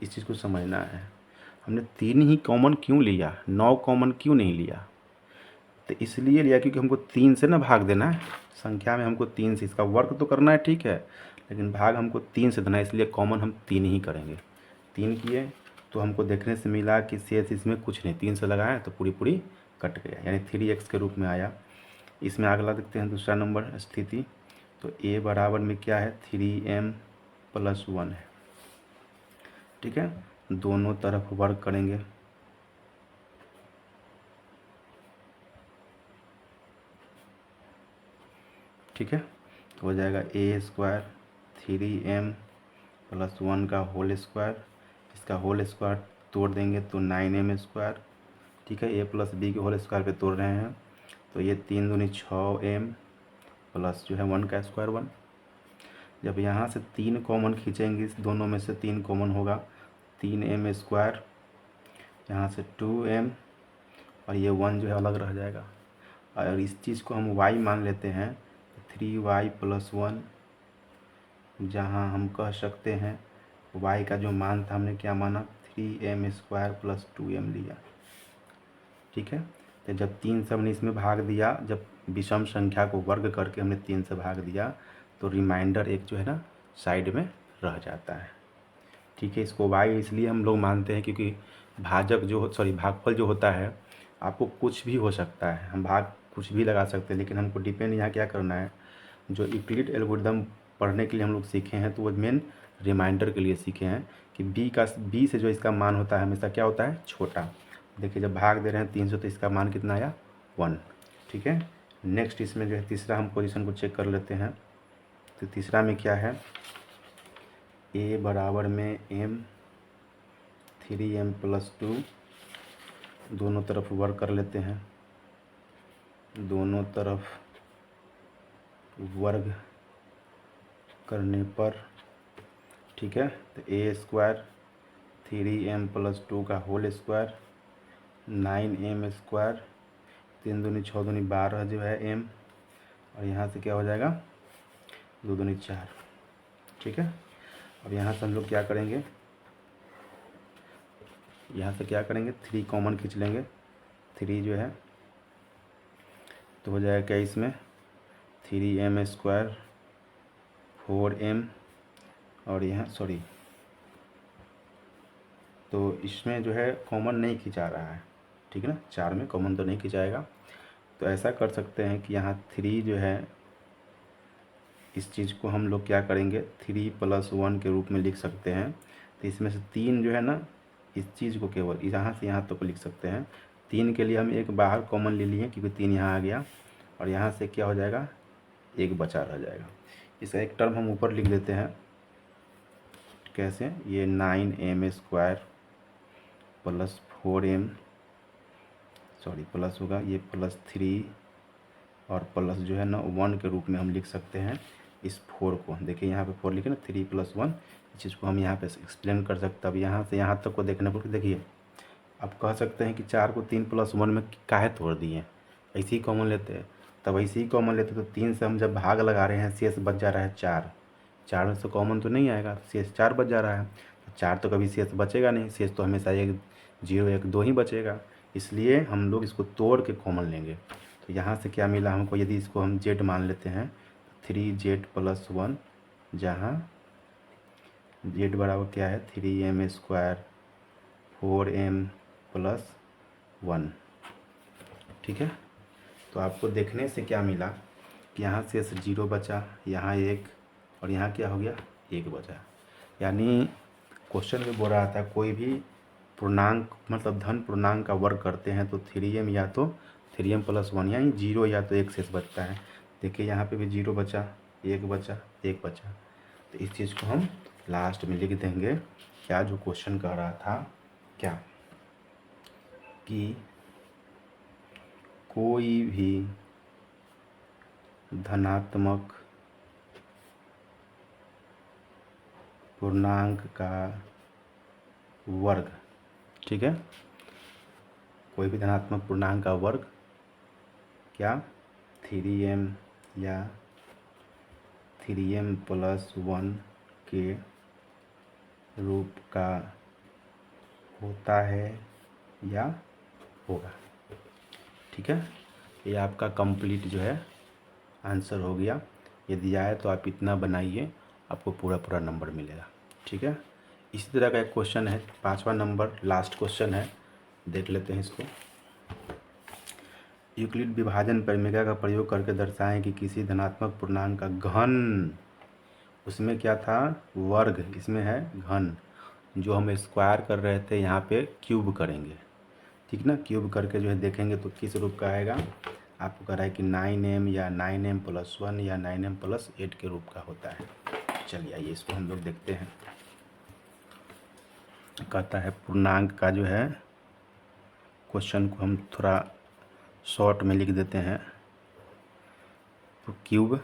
इस चीज़ को समझना है। हमने 3 ही कॉमन क्यों लिया, 9 कॉमन क्यों नहीं लिया, तो इसलिए लिया क्योंकि हमको 3 से ना भाग देना है, संख्या में हमको 3 से, इसका वर्ग तो करना है ठीक है, लेकिन भाग हमको 3 से देना है, इसलिए कॉमन हम 3 ही करेंगे। 3 किए तो हमको देखने से मिला कि शेष इसमें कुछ नहीं, 3 से लगाएं तो पूरी कट गया, यानी 3x के रूप में आया। इसमें अगला देखते हैं दूसरा नंबर स्थिति, तो a बराबर में क्या है 3m + 1 है। ठीक है, दोनों तरफ वर्क करेंगे। ठीक है, तो हो जाएगा ए स्क्वायर 3m प्लस 1 का होल स्क्वायर, इसका होल स्क्वायर तोड़ देंगे तो 9m स्क्वायर। ठीक है, ए प्लस बी के होल स्क्वायर पे तोड़ रहे हैं तो ये 3 दूनी 6m प्लस जो है 1 का स्क्वायर 1। जब यहाँ से 3 कॉमन खींचेंगे, इस दोनों में से 3 कॉमन होगा, 3m स्क्वायर, यहाँ से 2m और ये 1 जो है अलग रह जाएगा। और इस चीज़ को हम y मान लेते हैं 3y प्लस 1, जहाँ हम कह सकते हैं y का जो मान था हमने क्या माना 3m स्क्वायर प्लस 2m लिया। ठीक है, तो जब 3 से हमने इसमें भाग दिया, जब विषम संख्या को वर्ग करके हमने 3 से भाग दिया तो रिमाइंडर एक जो है ना साइड में रह जाता है। ठीक है, इसको y इसलिए हम लोग मानते हैं क्योंकि भाजक जो भागफल जो होता है आपको कुछ भी हो सकता है, हम भाग कुछ भी लगा सकते हैं, लेकिन हमको डिपेंड यहाँ क्या करना है, जो यूक्लिड एल्गोरिथम पढ़ने के लिए हम लोग सीखे हैं तो वो मेन रिमाइंडर के लिए सीखे हैं कि b से जो इसका मान होता है हमेशा क्या होता है छोटा। देखिए जब भाग दे रहे हैं 3 से तो इसका मान कितना आया 1। ठीक है, नेक्स्ट इसमें जो है तीसरा हम पोजीशन को चेक कर लेते हैं। तो तीसरा में क्या है, a बराबर में m 3m प्लस 2, दोनों तरफ वर्क कर लेते हैं, दोनों तरफ वर्ग करने पर ठीक है तो a स्क्वायर 3m प्लस 2 का होल स्क्वायर 9m स्क्वायर, 3 दूनी 6 दूनी 12 जो है m, और यहाँ से क्या हो जाएगा 2 दूनी 4। ठीक है, अब यहाँ से हम लोग क्या करेंगे, यहाँ से क्या करेंगे 3 कॉमन खींच लेंगे, 3 जो है तो हो जाएगा क्या इसमें 3m स्क्वायर 4m, और यहाँ तो इसमें जो है कॉमन नहीं खिंचा रहा है। ठीक है ना, 4 में कॉमन तो नहीं खिंचाएगा, तो ऐसा कर सकते हैं कि यहाँ 3 जो है इस चीज़ को हम लोग क्या करेंगे 3 प्लस 1 के रूप में लिख सकते हैं। तो इसमें से 3 जो है ना इस चीज़ को केवल यहाँ से यहाँ तक लिख सकते हैं। 3 के लिए हम एक बाहर कॉमन ले लिए क्योंकि 3 यहाँ आ गया, और यहाँ से क्या हो जाएगा एक बचा रह जाएगा। इसका एक टर्म हम ऊपर लिख देते हैं, कैसे, ये 9m square plus 4m plus होगा ये प्लस 3 और प्लस जो है ना 1 के रूप में हम लिख सकते हैं इस 4 को। देखिए यहाँ पे 4 लिखे ना, 3 प्लस 1, इस चीज़ को हम यहाँ पे एक्सप्लेन कर सकते हैं। अब यहाँ से यहाँ तक को देखने पर देखिए आप कह सकते हैं कि 4 को 3 प्लस 1 में काहे तोड़ दिए, ऐसे ही कॉमन लेते हैं, तब ऐसे ही कॉमन लेते तो 3 से हम जब भाग लगा रहे हैं शेष बच जा रहा है 4 में से कॉमन तो नहीं आएगा, शेष 4 बच जा रहा है, तो 4 तो कभी शेष बचेगा नहीं, शेष तो हमेशा 1 0 1 2 ही बचेगा, इसलिए हम लोग इसको तोड़ के कॉमन लेंगे। तो यहाँ से क्या मिला हमको, यदि इसको हम z मान लेते हैं 3z प्लस 1, जहाँ z बराबर क्या है 3m स्क्वायर 4m प्लस 1। ठीक है, तो आपको देखने से क्या मिला कि यहाँ से 0 बचा, यहाँ 1 और यहाँ क्या हो गया 1 बचा। यानी क्वेश्चन में बोल रहा था कोई भी पूर्णांक मतलब धन पूर्णांक का वर्ग करते हैं तो 3m या तो 3m प्लस 1 यानी 0 या तो 1 शेष बचता है। देखिए यहाँ पे भी 0 बचा, 1 बचा, 1 बचा, तो इस चीज़ को हम लास्ट में लिख देंगे। क्या जो क्वेश्चन कह रहा था क्या कि कोई भी धनात्मक पूर्णांक का वर्ग, ठीक है, कोई भी धनात्मक पूर्णांक का वर्ग क्या 3m या 3m प्लस 1 के रूप का होता है या होगा। ठीक है, ये आपका कंप्लीट जो है आंसर हो गया। ये दिया है तो आप इतना बनाइए, आपको पूरा पूरा नंबर मिलेगा। ठीक है, इसी तरह का एक क्वेश्चन है 5वां नंबर, लास्ट क्वेश्चन है, देख लेते हैं इसको। यूक्लिड विभाजन परिमेय का प्रयोग करके दर्शाएं कि किसी धनात्मक पूर्णांक का घन, उसमें क्या था वर्ग, इसमें है घन, जो हम स्क्वायर कर रहे थे यहाँ पे क्यूब करेंगे, ठीक ना। क्यूब करके जो है देखेंगे तो किस रूप का आएगा। आपको कह रहा है कि 9m या 9m+1 या 9m+8 के रूप का होता है। चलिए आइए इसको हम लोग देखते हैं। कहता है पूर्णांक का जो है क्वेश्चन को हम थोड़ा शॉर्ट में लिख देते हैं। तो क्यूब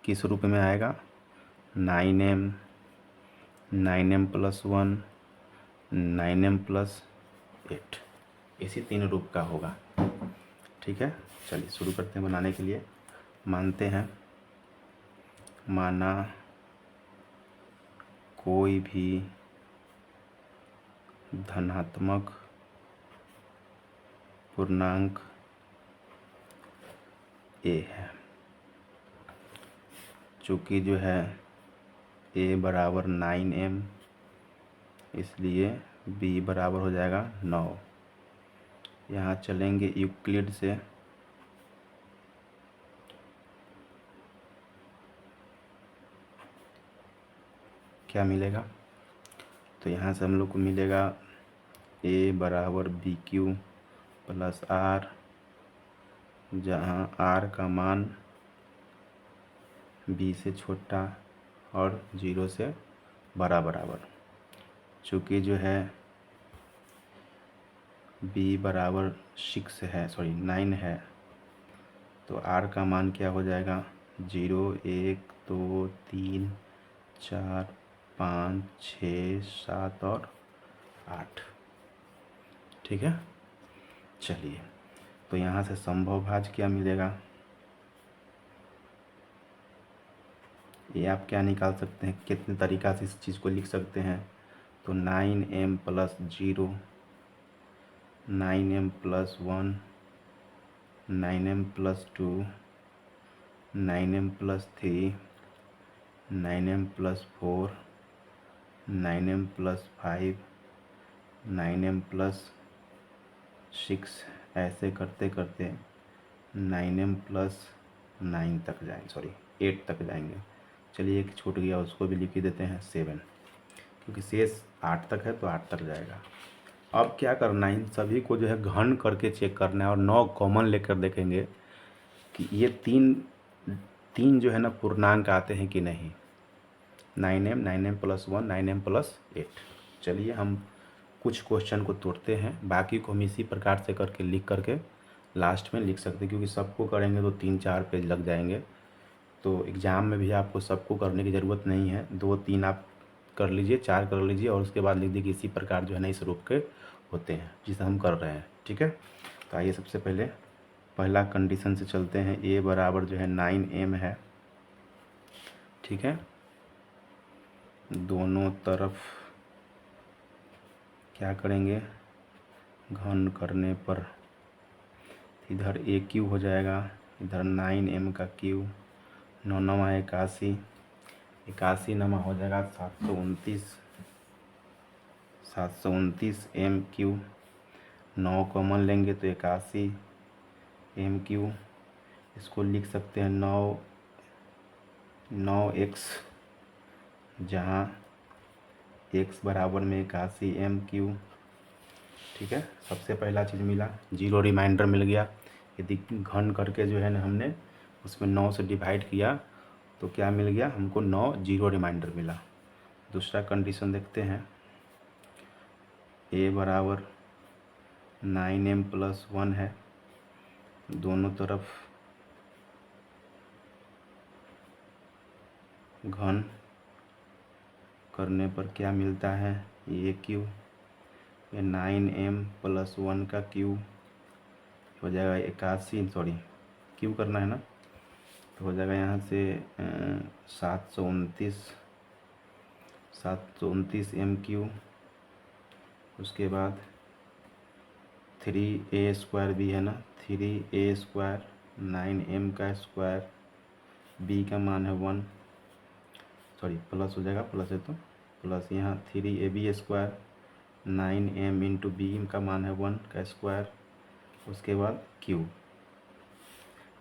किस रूप में आएगा, 9m, 9m+1, 9m+8, इसी 3 रूप का होगा, ठीक है। चलिए शुरू करते हैं बनाने के लिए। मानते हैं, माना कोई भी धनात्मक पूर्णांक a है। चूँकि जो है a बराबर 9m, इसलिए b बराबर हो जाएगा 9। यहाँ चलेंगे यूक्लिड से, क्या मिलेगा, तो यहाँ से हम लोग को मिलेगा a बराबर BQ प्लस R, जहाँ R का मान B से छोटा और 0 से बड़ा बराबर। चूँकि जो है B बराबर 6 है, सॉरी 9 है, तो R का मान क्या हो जाएगा, 0, 1, 2, 3, 4, 5, 6, 7 और 8, ठीक है। चलिए तो यहाँ से संभव भाज्य क्या मिलेगा, ये आप क्या निकाल सकते हैं, कितने तरीक़ा से इस चीज़ को लिख सकते हैं। तो 9m+0, 9m+1, 9m+2, 9m+3, 9m+4, 9m+5, 9m+6, ऐसे करते करते 9m+9 तक जाएंगे, सॉरी 8 तक जाएंगे। चलिए एक छूट गया, उसको भी लिख ही देते हैं 7, क्योंकि शेष 8 तक है तो 8 तक जाएगा। अब क्या करना है, इन सभी को जो है घन करके चेक करना है और 9 कॉमन लेकर देखेंगे कि ये तीन जो है ना पूर्णांक आते हैं कि नहीं। 9m, 9m+1, 9m+8। चलिए हम कुछ क्वेश्चन को तोड़ते हैं, बाकी को हम इसी प्रकार से करके लिख करके लास्ट में लिख सकते हैं, क्योंकि सबको करेंगे तो 3-4 पेज लग जाएंगे। तो एग्ज़ाम में भी आपको सबको करने की ज़रूरत नहीं है, 2-3 आप कर लीजिए, 4 कर लीजिए और उसके बाद लिख दीजिए इसी प्रकार जो है ना इस रूप के होते हैं जिसे हम कर रहे हैं, ठीक है। तो आइए सबसे पहले पहला कंडीशन से चलते हैं। a बराबर जो है 9m है, ठीक है। दोनों तरफ क्या करेंगे, घन करने पर इधर AQ हो जाएगा, इधर 9m का Q, 9 81, 81 नमा हो जाएगा 729 MQ। 9 कॉमन लेंगे तो 81 MQ। इसको लिख सकते हैं 9x, जहाँ x बराबर में 81 MQ, ठीक है। सबसे पहला चीज़ मिला, 0 रिमाइंडर मिल गया। यदि घन करके जो है ना हमने उसमें 9 से डिवाइड किया तो क्या मिल गया हमको, 9 0 रिमाइंडर मिला। दूसरा कंडीशन देखते हैं, a बराबर 9m+1 है, दोनों तरफ घन करने पर क्या मिलता है, ये क्यू, ये 9m+1 का क्यू हो जाएगा 81, सॉरी क्यू करना है ना, तो हो जाएगा यहाँ से 729 MQ। उसके बाद 3a² भी है ना, 3a², 9m का स्क्वायर, b का मान है 1, सॉरी प्लस हो जाएगा, प्लस है तो प्लस, यहाँ 3ab², 9m इंटू बी का मान है 1 का स्क्वायर, उसके बाद q,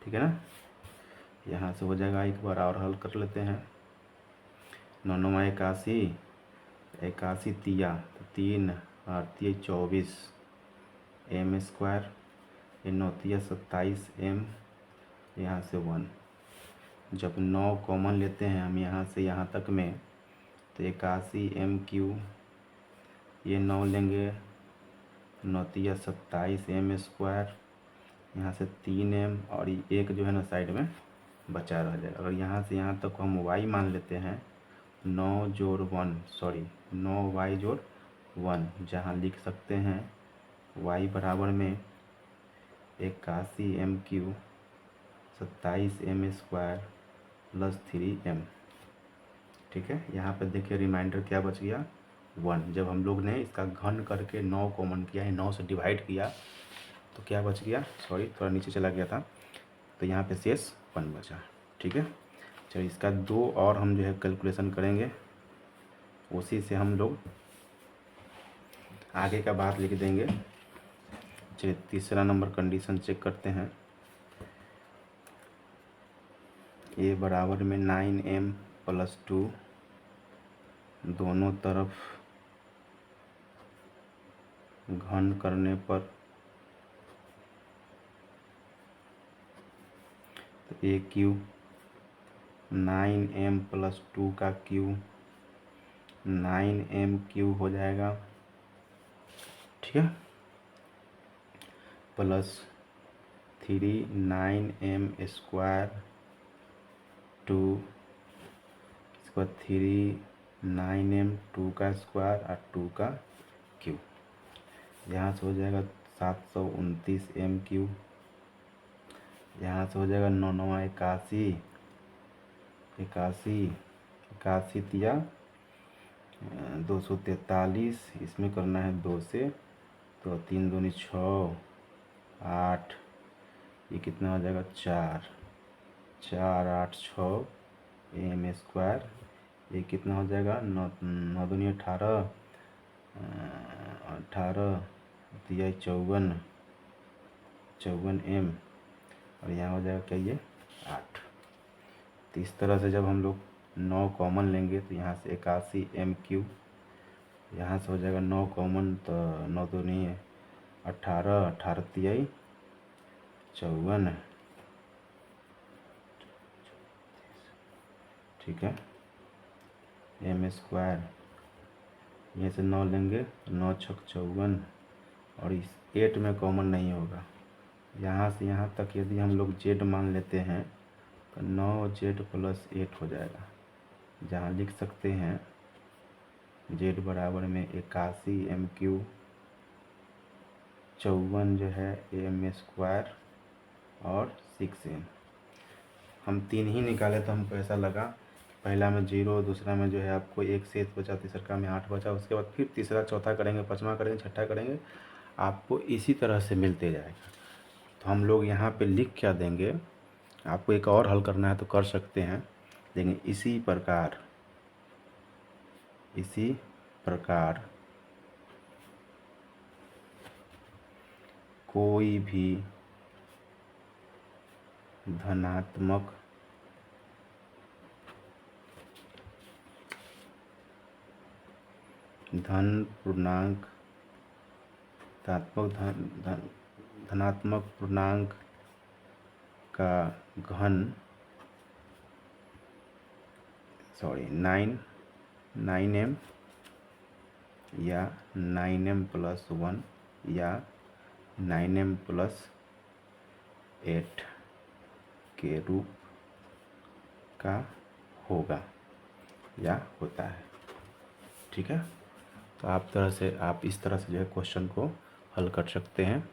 ठीक है ना। यहाँ से हो जाएगा, एक बार और हल कर लेते हैं। 9 9 81, 81 तिया तो 3 और 3 24 एम स्क्वायर, 9 तिया 27 एम, यहाँ से 1। जब 9 कॉमन लेते हैं हम यहाँ से यहाँ तक में तो 81 एम क्यू, ये 9 लेंगे, 9 तिया 27 एम स्क्वायर, यहाँ से 3 एम और ये एक जो है ना साइड में बचा रह जाएगा। अगर यहाँ से यहाँ तक हम y मान लेते हैं 9 जोड़ 1, सॉरी 9y जोड़ 1, जहाँ लिख सकते हैं y बराबर में 81 m cube 27 m square plus 3 m. ठीक है, यहाँ पे देखिए रिमाइंडर क्या बच गया 1। जब हम लोग ने इसका घन करके 9 कॉमन किया है, 9 से डिवाइड किया तो क्या बच गया, सॉरी थोड़ा नीचे चला गया था, तो यहाँ पे शेष 1 बचा। ठीक है, चलिए इसका 2 और हम जो है कैलकुलेशन करेंगे, उसी से हम लोग आगे का बात लिख देंगे। चलिए तीसरा नंबर कंडीशन चेक करते हैं। ए बराबर में 9m प्लस 2, दोनों तरफ घन करने पर तो ए क्यू 9m प्लस 2 का क्यू 9m क्यू हो जाएगा। ठीक है, प्लस 3 9m स्क्वायर 2, इसके बाद 3 9m 2 का स्क्वायर और 2 का क्यू, यहाँ से हो जाएगा 729 एम क्यू, यहाँ से हो जाएगा 9 9 81 81 81 तिया 243, इसमें करना है 2 से, तो 3 दूनी 6 8, ये कितना हो जाएगा 4 4 8 6 एम स्क्वायर, ये कितना हो जाएगा 9 9 दूनी 18 18 तिया 54 54 एम, और यहाँ हो जाएगा क्या ये 8। तो इस तरह से जब हम लोग 9 कॉमन लेंगे तो यहाँ से 81 एम क्यू, यहाँ से हो जाएगा 9 कॉमन, तो 9 तो नहीं है 18 18 तिया 54। ठीक है, एम स्क्वायर, यहाँ से 9 लेंगे 9 6 54, और इस 8 में कॉमन नहीं होगा। यहाँ से यहाँ तक यदि हम लोग जेड मान लेते हैं तो 9z प्लस 8 हो जाएगा, जहाँ लिख सकते हैं z बराबर में 81 एम क्यू 54 जो है एम स्क्वायर और 6m। हम 3 ही निकाले तो हमको ऐसा लगा, पहला में 0, दूसरा में जो है आपको 1 शेष बचा, तीसरा में 8 बचा, उसके बाद फिर तीसरा चौथा करेंगे, पाँचवा करेंगे, छठा करेंगे, आपको इसी तरह से मिलते जाएगा। तो हम लोग यहाँ पे लिख क्या देंगे, आपको एक और हल करना है तो कर सकते हैं, लेकिन इसी प्रकार कोई भी धनात्मक धनात्मक पूर्णांक का घन 9m या 9m प्लस 1 या 9m प्लस 8 के रूप का होगा या होता है। ठीक है, तो आप इस तरह से जो है क्वेश्चन को हल कर सकते हैं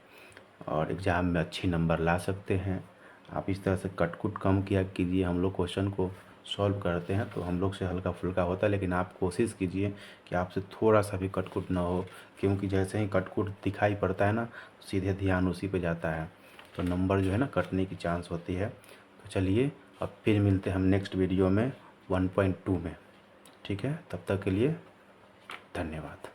और एग्ज़ाम में अच्छी नंबर ला सकते हैं। आप इस तरह से कटकुट कम किया कीजिए, हम लोग क्वेश्चन को सॉल्व करते हैं तो हम लोग से हल्का फुल्का होता है, लेकिन आप कोशिश कीजिए कि आपसे थोड़ा सा भी कटकुट ना हो, क्योंकि जैसे ही कटकुट दिखाई पड़ता है ना सीधे ध्यान उसी पे जाता है, तो नंबर जो है ना कटने की चांस होती है। तो चलिए अब फिर मिलते हैं हम नेक्स्ट वीडियो में 1.2 में। ठीक है, तब तक के लिए धन्यवाद।